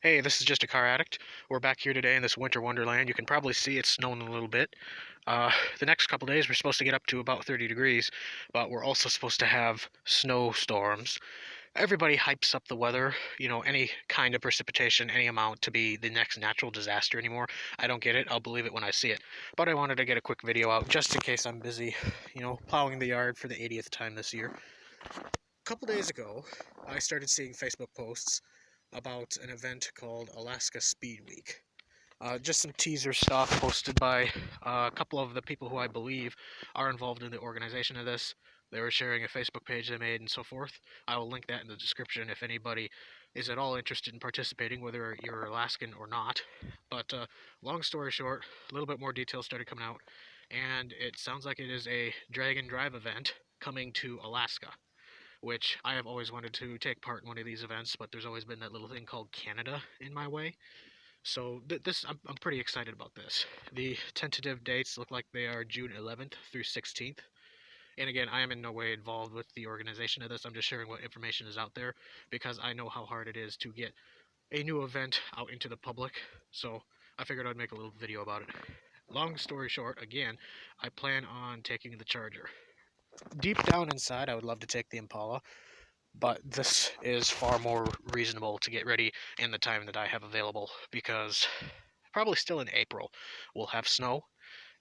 Hey, this is just a car addict. We're back here today in this winter wonderland. You can probably see it's snowing a little bit. The next couple days we're supposed to get up to about 30 degrees, but we're also supposed to have snowstorms. Everybody hypes up the weather, any kind of precipitation, any amount to be the next natural disaster anymore. I don't get it. I'll believe it when I see it. But I wanted to get a quick video out just in case I'm busy, plowing the yard for the 80th time this year. A couple days ago, I started seeing Facebook posts about an event called Alaska Speed Week. Just some teaser stuff posted by a couple of the people who I believe are involved in the organization of this. They were sharing a Facebook page they made and so forth. I will link that in the description if anybody is at all interested in participating, whether you're Alaskan or not. But long story short, a little bit more details started coming out, and it sounds like it is a drag and drive event coming to Alaska, which I have always wanted to take part in one of these events, but there's always been that little thing called Canada in my way. So I'm pretty excited about this. The tentative dates look like they are June 11th through 16th. And again, I am in no way involved with the organization of this. I'm just sharing what information is out there because I know how hard it is to get a new event out into the public. So I figured I'd make a little video about it. Long story short, again, I plan on taking the Charger. Deep down inside, I would love to take the Impala, but this is far more reasonable to get ready in the time that I have available because probably still in April we'll have snow,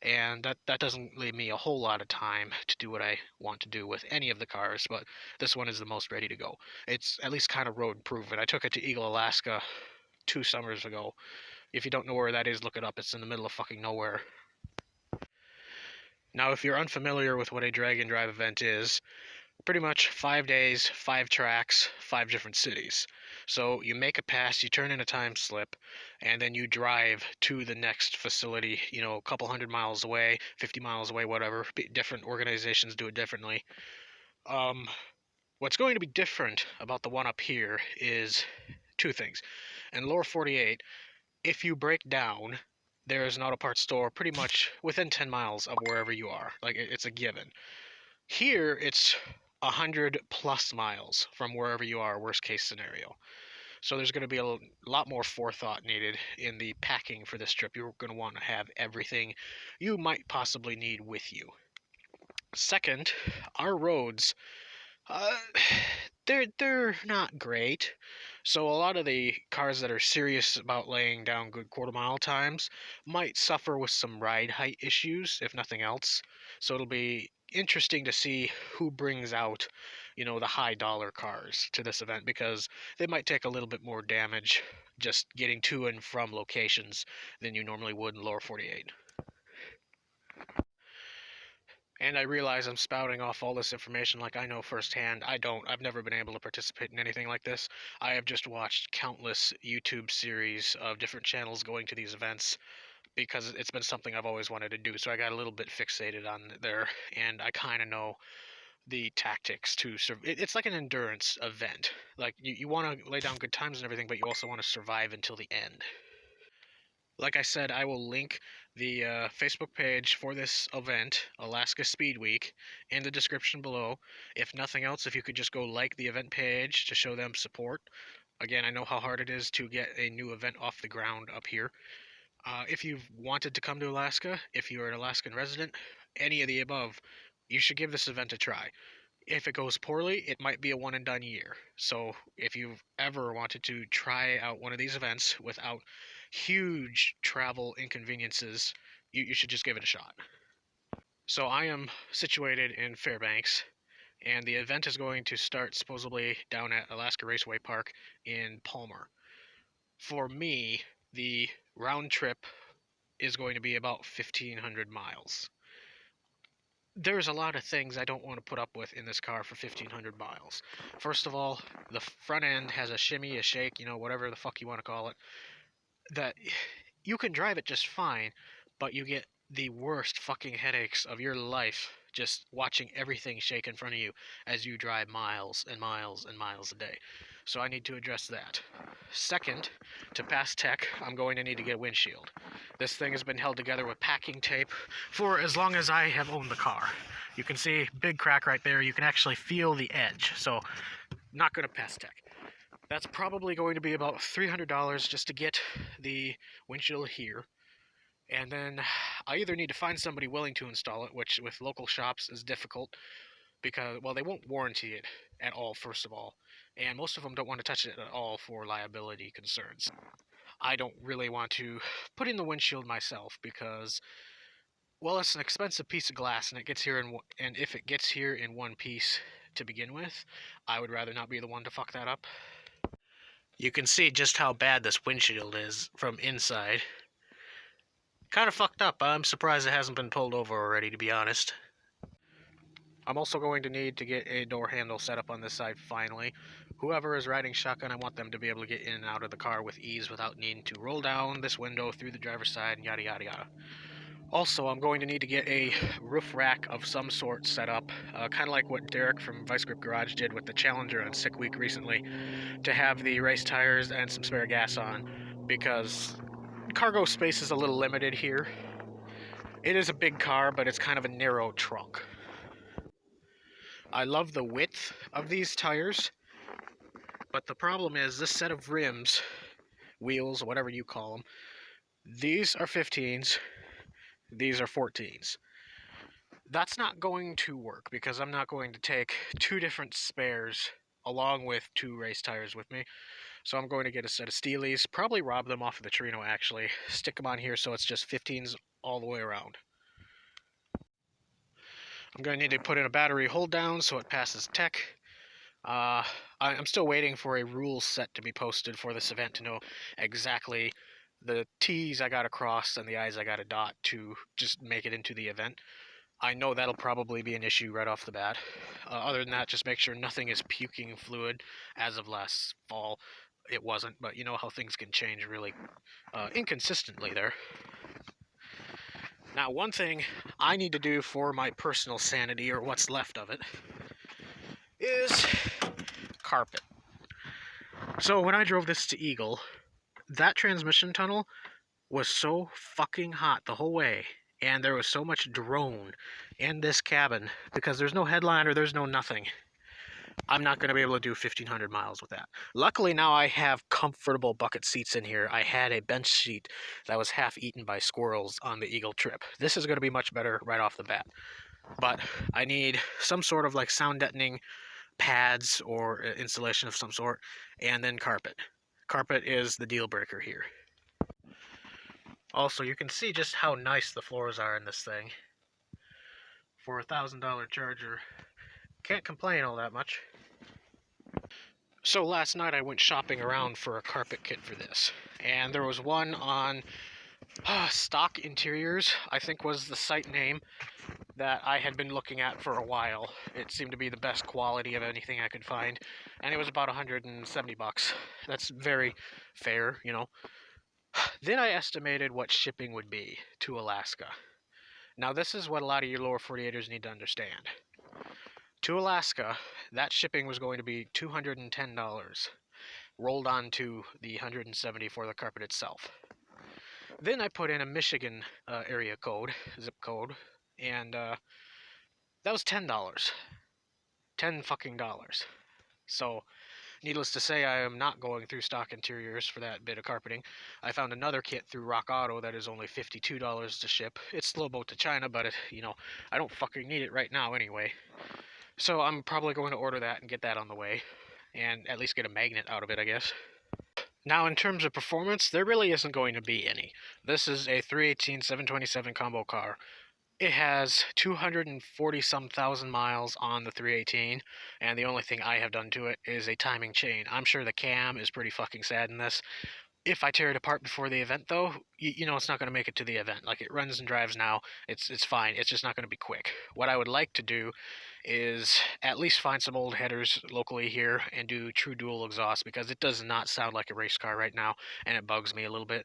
and that doesn't leave me a whole lot of time to do what I want to do with any of the cars, but this one is the most ready to go. It's at least kind of road proven. I took it to Eagle, Alaska 2 summers ago. If you don't know where that is, look it up. It's in the middle of fucking nowhere. Now, if you're unfamiliar with what a drag and drive event is, pretty much 5 days, 5 tracks, 5 different cities. So you make a pass, you turn in a time slip, and then you drive to the next facility, a couple 100 miles away, 50 miles away, whatever. Different organizations do it differently. Um, what's going to be different about the one up here is two things. In lower 48, if you break down, there is an auto parts store pretty much within 10 miles of wherever you are. Like, it's a given. Here, it's 100 plus miles from wherever you are, worst case scenario. So there's going to be a lot more forethought needed in the packing for this trip. You're going to want to have everything you might possibly need with you. Second, our roads, uh, they're not great. So a lot of the cars that are serious about laying down good quarter-mile times might suffer with some ride height issues, if nothing else. So it'll be interesting to see who brings out, the high dollar cars to this event because they might take a little bit more damage just getting to and from locations than you normally would in lower 48. And I realize I'm spouting off all this information like I know firsthand. I don't. I've never been able to participate in anything like this. I have just watched countless YouTube series of different channels going to these events because it's been something I've always wanted to do. So I got a little bit fixated on there, and I kind of know the tactics to survive. It's like an endurance event. Like you want to lay down good times and everything, but you also want to survive until the end. Like I said, I will link the Facebook page for this event, Alaska Speed Week, in the description below. If nothing else, if you could just go like the event page to show them support. Again, I know how hard it is to get a new event off the ground up here. If you've wanted to come to Alaska, if you're an Alaskan resident, any of the above, you should give this event a try. If it goes poorly, it might be a one and done year. So if you've ever wanted to try out one of these events without huge travel inconveniences, you should just give it a shot. So I am situated in Fairbanks, and the event is going to start supposedly down at Alaska Raceway Park in Palmer. For me, the round trip is going to be about 1,500 miles. There's a lot of things I don't want to put up with in this car for 1,500 miles. First of all, the front end has a shimmy, a shake, whatever the fuck you want to call it, that you can drive it just fine, but you get the worst fucking headaches of your life just watching everything shake in front of you as you drive miles and miles and miles a day. So I need to address that. Second, to pass tech, I'm going to need to get a windshield. This thing has been held together with packing tape for as long as I have owned the car. You can see big crack right there. You can actually feel the edge. So not going to pass tech. That's probably going to be about $300 just to get the windshield here. And then I either need to find somebody willing to install it, which with local shops is difficult because, well, they won't warranty it at all, first of all. And most of them don't want to touch it at all for liability concerns. I don't really want to put in the windshield myself because, well, it's an expensive piece of glass, and and if it gets here in one piece to begin with, I would rather not be the one to fuck that up. You can see just how bad this windshield is from inside. Kind of fucked up. I'm surprised it hasn't been pulled over already, to be honest. I'm also going to need to get a door handle set up on this side finally. Whoever is riding shotgun, I want them to be able to get in and out of the car with ease without needing to roll down this window through the driver's side and yada yada yada. Also, I'm going to need to get a roof rack of some sort set up, kind of like what Derek from Vice Grip Garage did with the Challenger on Sick Week recently, to have the race tires and some spare gas on, because cargo space is a little limited here. It is a big car, but it's kind of a narrow trunk. I love the width of these tires, but the problem is this set of rims, wheels, whatever you call them, these are 15s, these are 14s. That's not going to work because I'm not going to take two different spares along with two race tires with me. So I'm going to get a set of Steelies, probably rob them off of the Torino actually, stick them on here so it's just 15s all the way around. I'm going to need to put in a battery hold down so it passes tech. I'm still waiting for a rules set to be posted for this event to know exactly the T's I gotta cross and the I's I gotta dot to just make it into the event. I know that'll probably be an issue right off the bat. Other than that, just make sure nothing is puking fluid. As of last fall, it wasn't, but you know how things can change really inconsistently there. Now, one thing I need to do for my personal sanity, or what's left of it, is carpet. So when I drove this to Eagle, that transmission tunnel was so fucking hot the whole way, and there was so much drone in this cabin because there's no headliner, there's no nothing. I'm not going to be able to do 1,500 miles with that. Luckily now I have comfortable bucket seats in here. I had a bench seat that was half eaten by squirrels on the Eagle trip. This is going to be much better right off the bat. But I need some sort of like sound deadening pads or installation of some sort, and then carpet. Carpet is the deal breaker here. Also, you can see just how nice the floors are in this thing. For a $1,000 Charger, can't complain all that much. So last night I went shopping around for a carpet kit for this, and there was one on Stock Interiors, I think was the site name, that I had been looking at for a while. It seemed to be the best quality of anything I could find, and it was about 170 bucks. That's very fair, you know. Then I estimated what shipping would be to Alaska. Now this is what a lot of your lower 48ers need to understand. To Alaska, that shipping was going to be $210, rolled onto the 170 for the carpet itself. Then I put in a Michigan area code, zip code, and that was $10. $10 fucking dollars. So, needless to say, I am not going through Stock Interiors for that bit of carpeting. I found another kit through Rock Auto that is only $52 to ship. It's slow boat to China, but I don't fucking need it right now anyway. So I'm probably going to order that and get that on the way, and at least get a magnet out of it, I guess. Now, in terms of performance, there really isn't going to be any. This is a 318 727 combo car. It has 240-some thousand miles on the 318, and the only thing I have done to it is a timing chain. I'm sure the cam is pretty fucking sad in this. If I tear it apart before the event, though, you know it's not going to make it to the event. Like, it runs and drives now. It's fine. It's just not going to be quick. What I would like to do is at least find some old headers locally here and do true dual exhaust, because it does not sound like a race car right now, and it bugs me a little bit.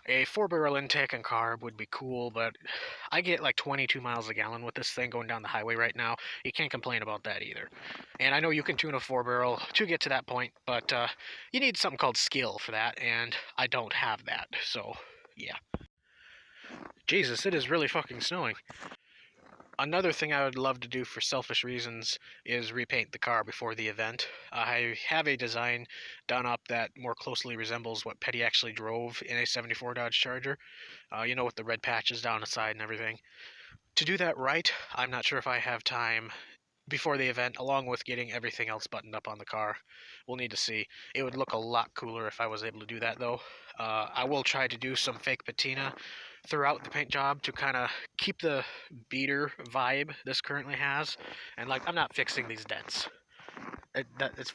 A 4-barrel intake and carb would be cool, but I get like 22 miles a gallon with this thing going down the highway right now. You can't complain about that either. And I know you can tune a 4-barrel to get to that point, but you need something called skill for that, and I don't have that, so yeah. Jesus, it is really fucking snowing. Another thing I would love to do for selfish reasons is repaint the car before the event. I have a design done up that more closely resembles what Petty actually drove in a 74 Dodge Charger, with the red patches down the side and everything. To do that right, I'm not sure if I have time before the event, along with getting everything else buttoned up on the car. We'll need to see. It would look a lot cooler if I was able to do that, though. I will try to do some fake patina throughout the paint job to kind of keep the beater vibe this currently has. And like, I'm not fixing these dents.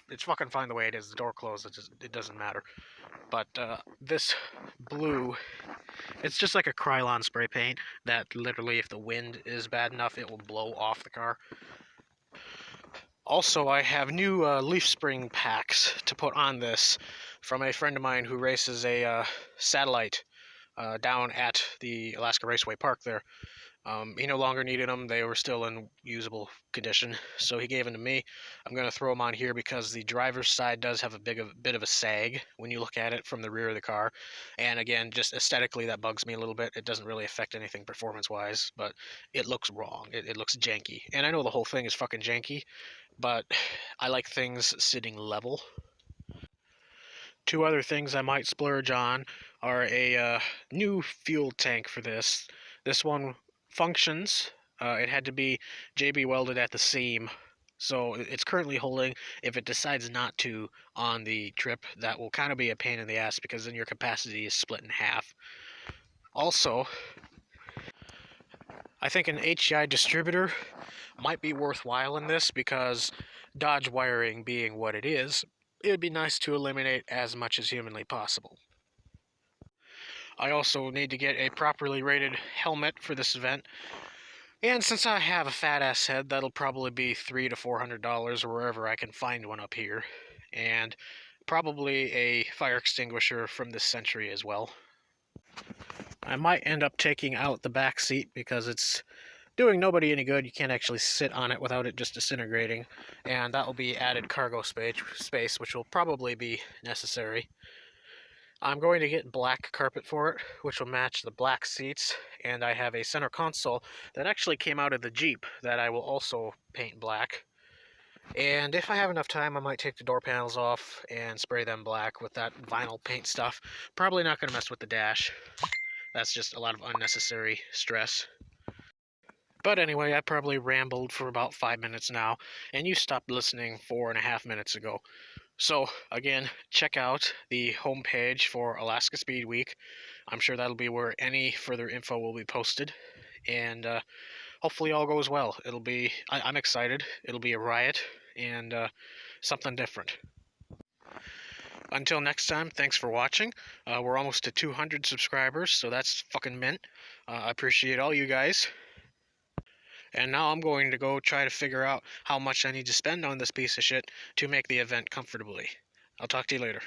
It's fucking fine the way it is. The door closed. It doesn't matter. But this blue, it's just like a Krylon spray paint that literally, if the wind is bad enough, it will blow off the car. Also, I have new leaf spring packs to put on this from a friend of mine who races a satellite down at the Alaska Raceway Park there. He no longer needed them. They were still in usable condition, so he gave them to me. I'm going to throw them on here because the driver's side does have a bit of a sag when you look at it from the rear of the car. And again, just aesthetically, that bugs me a little bit. It doesn't really affect anything performance-wise, but it looks wrong. It looks janky. And I know the whole thing is fucking janky, but I like things sitting level. Two other things I might splurge on are a new fuel tank for this. This one functions. It had to be JB welded at the seam, so it's currently holding. If it decides not to on the trip, that will kind of be a pain in the ass because then your capacity is split in half. Also, I think an HEI distributor might be worthwhile in this because Dodge wiring being what it is, it would be nice to eliminate as much as humanly possible. I also need to get a properly rated helmet for this event, and since I have a fat ass head, that'll probably be $300 to $400 or wherever I can find one up here, and probably a fire extinguisher from this century as well. I might end up taking out the back seat because it's doing nobody any good. You can't actually sit on it without it just disintegrating, and that will be added cargo space, which will probably be necessary. I'm going to get black carpet for it, which will match the black seats, and I have a center console that actually came out of the Jeep that I will also paint black. And if I have enough time, I might take the door panels off and spray them black with that vinyl paint stuff. Probably not going to mess with the dash. That's just a lot of unnecessary stress. But anyway, I probably rambled for about 5 minutes now, and you stopped listening 4.5 minutes ago. So, again, check out the homepage for Alaska Speed Week. I'm sure that'll be where any further info will be posted. And hopefully all goes well. I'm excited. It'll be a riot and something different. Until next time, thanks for watching. We're almost to 200 subscribers, so that's fucking mint. I appreciate all you guys. And now I'm going to go try to figure out how much I need to spend on this piece of shit to make the event comfortably. I'll talk to you later.